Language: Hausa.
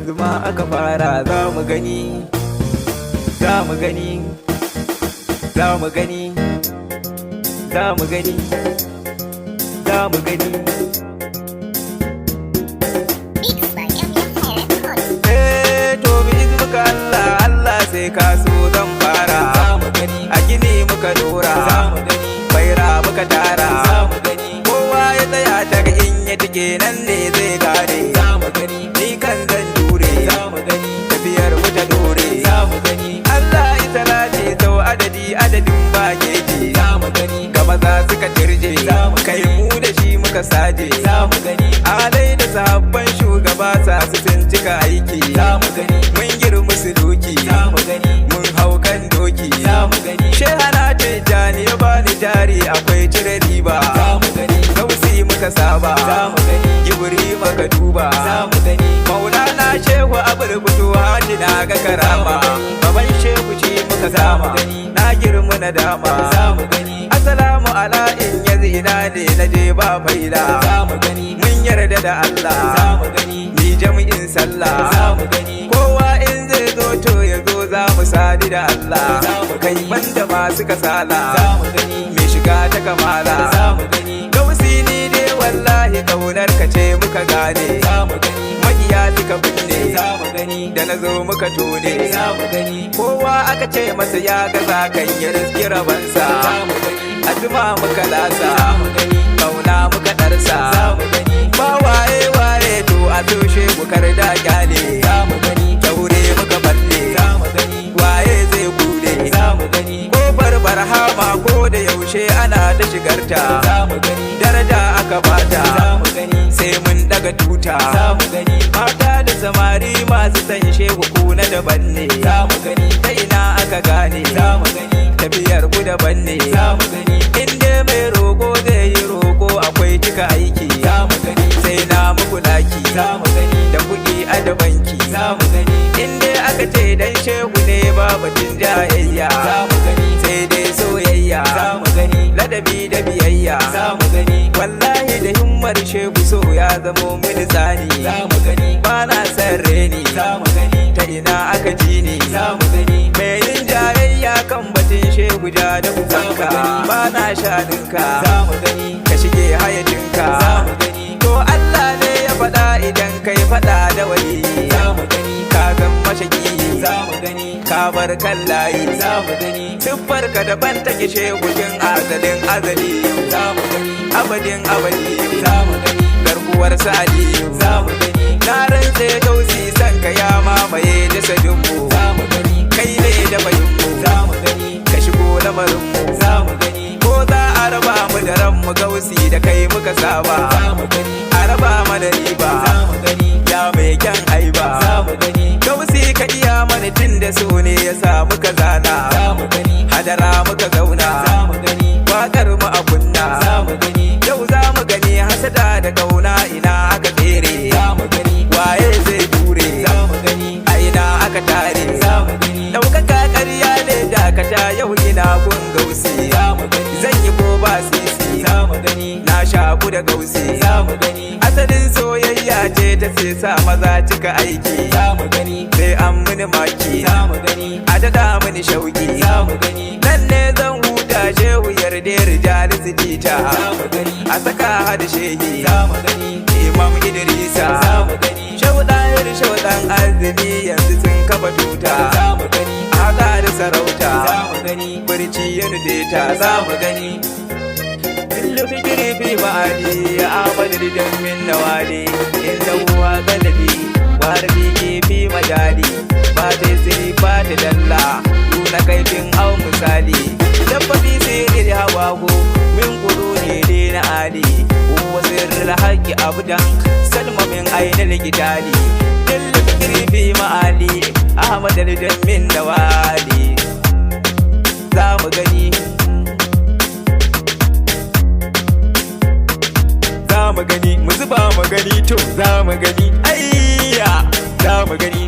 yanzu ma aka fara. Za mu gani, za mu gani, za mu gani, za mu gani, za mu gani. To bi izmuka Allah, Allah sai ka so zan fara. Za mu gani, a gini muka dora. Za mu gani, baira muka tara. Za mu gani, kowa ya tsaya daga in ya tike nan ne zai gane. Za mu gani, ni kan zan jure. Za mu gani, tafiyar mu ta dore. Za mu gani, Allah ita lati sau adadi adadin ba keji. Za mu gani, ga maza suka tirje. Za mu kai mu da shi muka saje. Za mu gani, alai da sahabban shugaba sa su sun cika aiki. Za mu gani, mun girma su doki. Za mu gani, mun hau kan doki. Za mu gani, shehana ce jani ya bani jari akwai cire riba. Za mu gani, gausi muka saba. Za mu gani, gibiri maka duba. Za mu gani, maulana shehu abul fituwa na ga karama. Baban shehu ce muka sama. Na girma na dama. Za mu gani, assalamu ala in yanzu ina ne na je ba faida. Za mu gani, mun yarda da Allah. Za mu gani, ni jami'in sallah. Za mu gani, kowa in zai zo to ya zo za mu sadi da Allah. Za mu kai banda masu kasala. Za mu gani, mai shiga ta kamala. Za mu gani, gausi ni dai wallahi kaunar ka ce muka gane. Za mu gani, makiya suka binne. Za mu gani, da na zo muka tone. Za mu gani, kowa aka ce masa ya gaza kan ya riski rabansa. Za mu gani, azuma muka lasa. Za mu gani, kauna muka darsa. Za mu gani, ba waye waye to a toshe mukar da kyale. Za mu gani, kyaure muka balle. Za mu gani, waye zai bude. Za mu gani, kofar barhama ko da yaushe ana ta shigarta. Za mu gani, daraja aka bata. Za mu gani, sai mun daga tuta. Za mu gani, mata da samari masu san shehu kuna daban ne. Za mu gani, ta ina aka gane. Za mu gani, tafiyar ku daban ne. Za mu gani, inda mai roƙo zai yi roƙo akwai cika aiki. Za mu gani, sai na muku daki. Za mu gani, da kuɗi a da banki. Za mu gani, inda aka ce dan shehu ne ba batun jayayya. Za mu gani, sai dai soyayya. Za mu gani, ladabi da biyayya. Za mu gani, wallahi da himmar shehu so ya zamo mini tsani. Za mu gani, ba na san reni. Za mu gani, ta ina aka ji ni. Za mu gani, mai yin jayayya kan batun shehu ja da kusanka. Ba na shaninka. Za mu gani, ka shige hayacinka. Za mu gani, to Allah ne ya faɗa idan kai faɗa da wali. Za mu gani, ka zan mashaki. Za mu gani, ka bar kan layi. Za mu gani, siffar ka daban take shehu jin azalin azali. Za mu gani, abadin abadi. Za mu gani, garkuwar sa'adi. Za mu gani, na rantse gausi san ka ya mamaye jasadin mu. Za mu gani, kai ne da bayin mu. Za mu gani, ka shigo lamarin mu. Za mu gani, ko za a raba mu da ran mu gausi da kai muka saba. Za mu gani, a raba mana riba. Za mu gani, ya mai kyan aiba. Za mu gani, gausi ka iya mana tun da so ne ya sa muka zana. Za mu gani, hadara muka zauna. Za mu gani, wakar mu a kunna. Za mu gani, yau za mu gani hasada da kauna ina aka tsere. Za mu gani, waye zai ture. Za mu gani, a ina aka tare. Za mu gani, ɗaukaka ƙarya ne dakata yau ina gun gausi. Za mu gani, zan yi ko ba sisi. Za mu gani, na shaku da gausi. Za mu gani, asalin soyayya ce ta sai sa maza cika aiki. Za mu gani, sai an mini maki. Za mu gani, a daɗa mini shauki. Za mu gani, nan ne zan huta shehu yarda rijali su jita. Za mu gani, a saka hada shehi. Za mu gani, imam idrisa. Za mu gani, shehu ɗahir shehu ɗan azumi yanzu sun kafa tuta. Za mu gani, a haɗa da sarauta. Za mu gani, barci ya nufe ta. Za mu gani, fikiri fi ma'adi ya amadar jammin nawali inda huwa galabi warbi ke fi majali ba ta siri ba ta dalla nuna kaifin au misali dabbabi sirri hawago min kudu ne dai na ali wa sirril haqqi abdan salma min ainil gidali dillu fikiri fi ma'ali amadar jammin nawali. Za mu gani, za mu gani, mu zuba mu gani to za mu gani, ayya za mu gani.